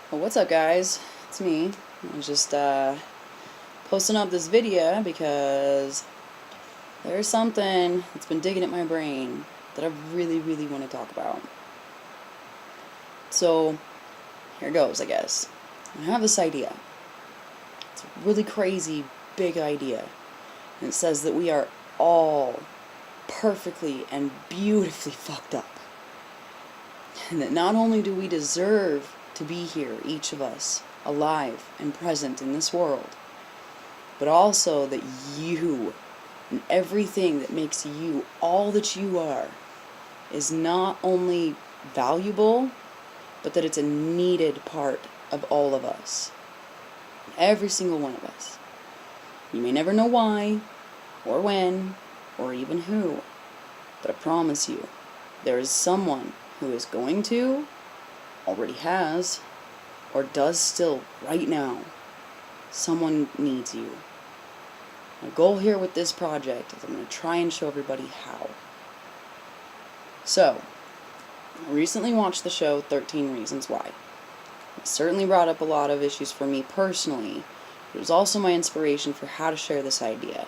Well, what's up, guys? It's me. I was just posting up this video because there's something that's been digging at my brain that I really, really want to talk about. So, here goes, I guess. I have this idea. It's a really crazy, big idea. And it says that we are all perfectly and beautifully fucked up. And that not only do we deserve to be here, each of us, alive and present in this world, but also that you and everything that makes you all that you are is not only valuable, but that it's a needed part of all of us. Every single one of us. You may never know why, or when, or even who, but I promise you, there is someone who is going to, already has, or does still right now. Someone needs you. My goal here with this project is I'm going to try and show everybody how. So, I recently watched the show 13 Reasons Why. It certainly brought up a lot of issues for me personally, but it was also my inspiration for how to share this idea.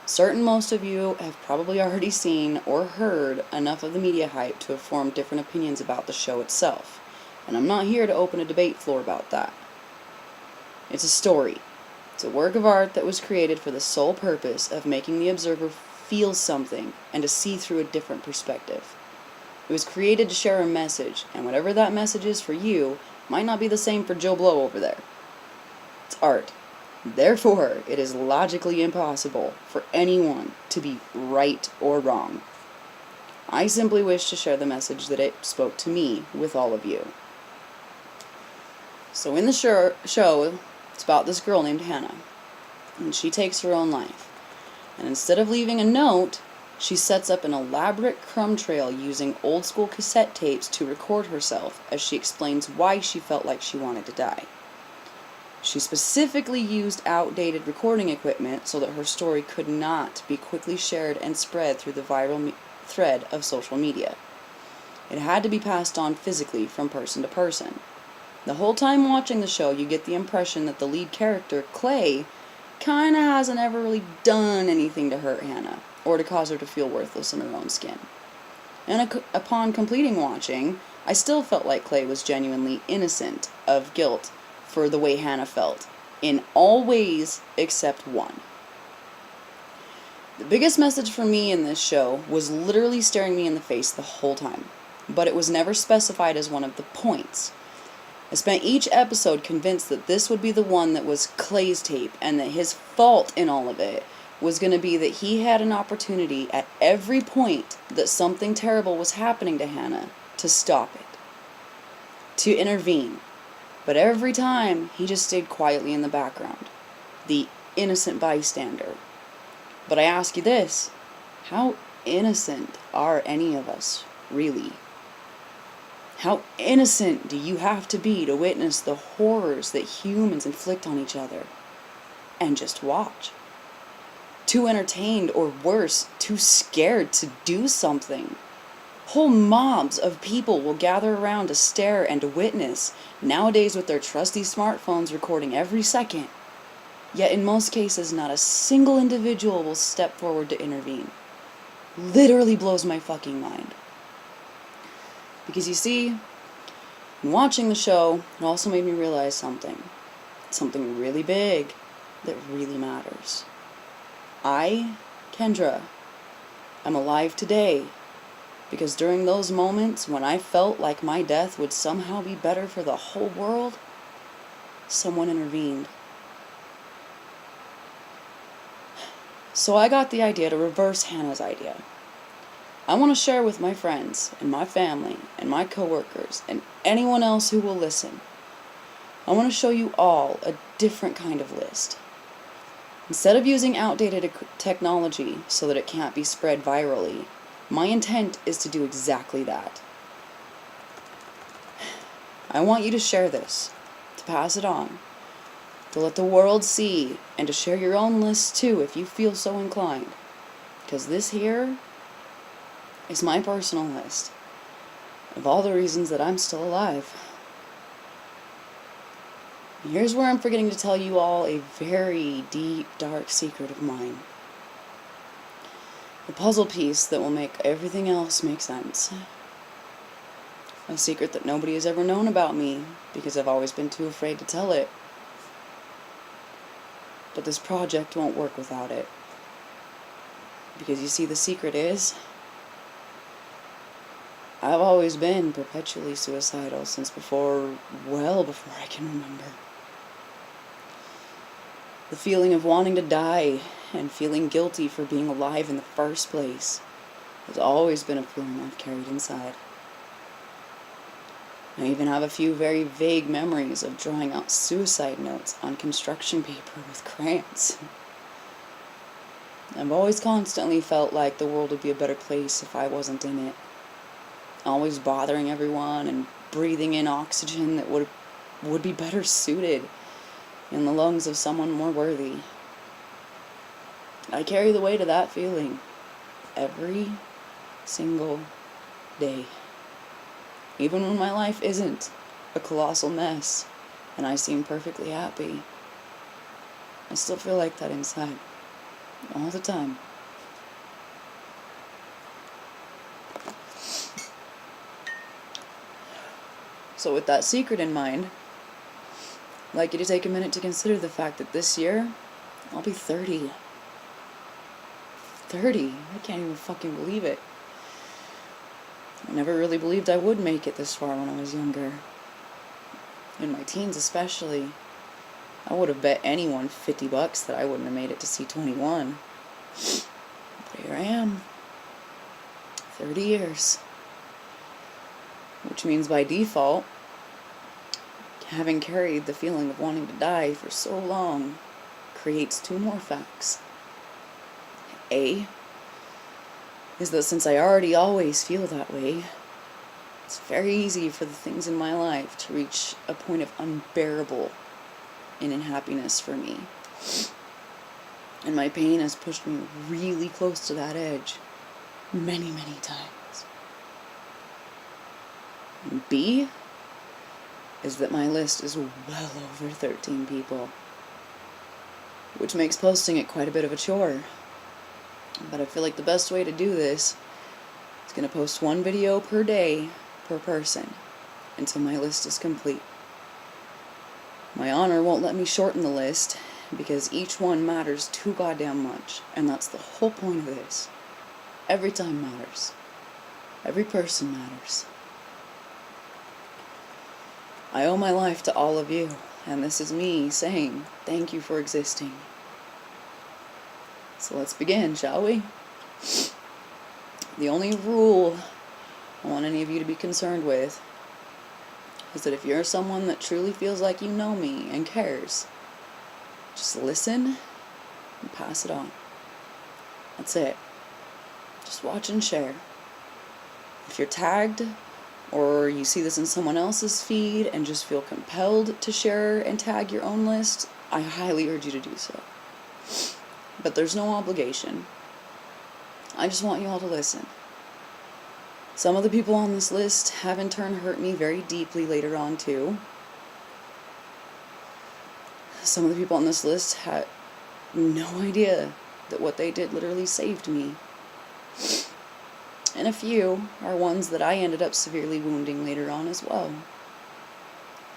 Certain most of you have probably already seen or heard enough of the media hype to have formed different opinions about the show itself, and I'm not here to open a debate floor about that. It's a story. It's a work of art that was created for the sole purpose of making the observer feel something and to see through a different perspective. It was created to share a message, and whatever that message is for you might not be the same for Joe Blow over there. It's art. Therefore, it is logically impossible for anyone to be right or wrong. I simply wish to share the message that it spoke to me with all of you. So in the show, it's about this girl named Hannah, and she takes her own life. And instead of leaving a note, she sets up an elaborate crumb trail using old school cassette tapes to record herself as she explains why she felt like she wanted to die. She specifically used outdated recording equipment so that her story could not be quickly shared and spread through the viral thread of social media. It had to be passed on physically from person to person. The whole time watching the show, you get the impression that the lead character, Clay, kinda hasn't ever really done anything to hurt Hannah, or to cause her to feel worthless in her own skin. And upon completing watching, I still felt like Clay was genuinely innocent of guilt for the way Hannah felt, in all ways except one. The biggest message for me in this show was literally staring me in the face the whole time, but it was never specified as one of the points. I spent each episode convinced that this would be the one that was Clay's tape, and that his fault in all of it was going to be that he had an opportunity at every point that something terrible was happening to Hannah to stop it, to intervene. But every time, he just stayed quietly in the background, the innocent bystander. But I ask you this, how innocent are any of us, really? How innocent do you have to be to witness the horrors that humans inflict on each other? And just watch. Too entertained, or worse, too scared to do something. Whole mobs of people will gather around to stare and to witness, nowadays with their trusty smartphones recording every second. Yet in most cases, not a single individual will step forward to intervene. Literally blows my fucking mind. Because you see, in watching the show, it also made me realize something. Something really big that really matters. I, Kendra, am alive today because during those moments when I felt like my death would somehow be better for the whole world, someone intervened. So I got the idea to reverse Hannah's idea. I want to share with my friends and my family and my coworkers and anyone else who will listen. I want to show you all a different kind of list. Instead of using outdated technology so that it can't be spread virally, my intent is to do exactly that. I want you to share this, to pass it on, to let the world see, and to share your own lists too if you feel so inclined. Because this here is my personal list of all the reasons that I'm still alive. Here's where I'm forgetting to tell you all a very deep, dark secret of mine. The puzzle piece that will make everything else make sense. A secret that nobody has ever known about me, because I've always been too afraid to tell it. But this project won't work without it. Because you see, the secret is, I've always been perpetually suicidal since well before I can remember. The feeling of wanting to die and feeling guilty for being alive in the first place has always been a feeling I've carried inside. I even have a few very vague memories of drawing out suicide notes on construction paper with crayons. I've always constantly felt like the world would be a better place if I wasn't in it. Always bothering everyone and breathing in oxygen that would be better suited in the lungs of someone more worthy. I carry the weight of that feeling every single day. Even when my life isn't a colossal mess and I seem perfectly happy, I still feel like that inside, all the time. So with that secret in mind, I'd like you to take a minute to consider the fact that this year, I'll be 30. 30. I can't even fucking believe it. I never really believed I would make it this far when I was younger. In my teens especially. I would have bet anyone $50 that I wouldn't have made it to see 21. But here I am. 30 years. Which means by default, having carried the feeling of wanting to die for so long creates two more facts. A is that since I already always feel that way, it's very easy for the things in my life to reach a point of unbearable unhappiness for me. And my pain has pushed me really close to that edge many, many times. And B is that my list is well over 13 people, which makes posting it quite a bit of a chore. But I feel like the best way to do this is going to post one video per day per person until my list is complete. My honor won't let me shorten the list because each one matters too goddamn much, and that's the whole point of this. Every time matters. Every person matters. I owe my life to all of you, and this is me saying thank you for existing. So let's begin, shall we? The only rule I want any of you to be concerned with is that if you're someone that truly feels like you know me and cares, just listen and pass it on. That's it. Just watch and share. If you're tagged, or you see this in someone else's feed and just feel compelled to share and tag your own list, I highly urge you to do so. But there's no obligation. I just want you all to listen. Some of the people on this list have in turn hurt me very deeply later on too. Some of the people on this list had no idea that what they did literally saved me. And a few are ones that I ended up severely wounding later on as well.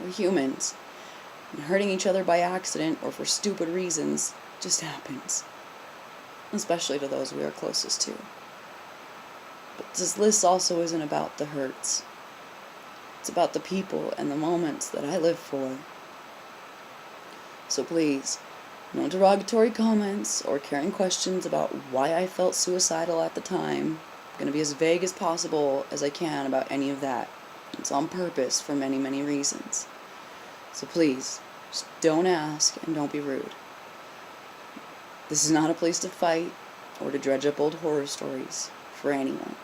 We're humans, and hurting each other by accident or for stupid reasons just happens. Especially to those we are closest to. But this list also isn't about the hurts. It's about the people and the moments that I live for. So please, no derogatory comments or caring questions about why I felt suicidal at the time. I'm going to be as vague as possible as I can about any of that. It's on purpose for many, many reasons. So please, just don't ask and don't be rude. This is not a place to fight or to dredge up old horror stories for anyone.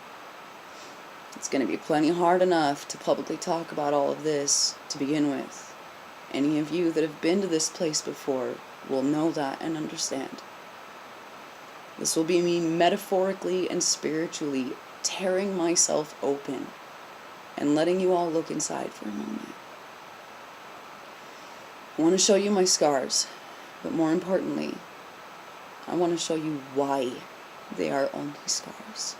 It's going to be plenty hard enough to publicly talk about all of this to begin with. Any of you that have been to this place before will know that and understand. This will be me metaphorically and spiritually tearing myself open and letting you all look inside for a moment. I want to show you my scars, but more importantly, I want to show you why they are only scars.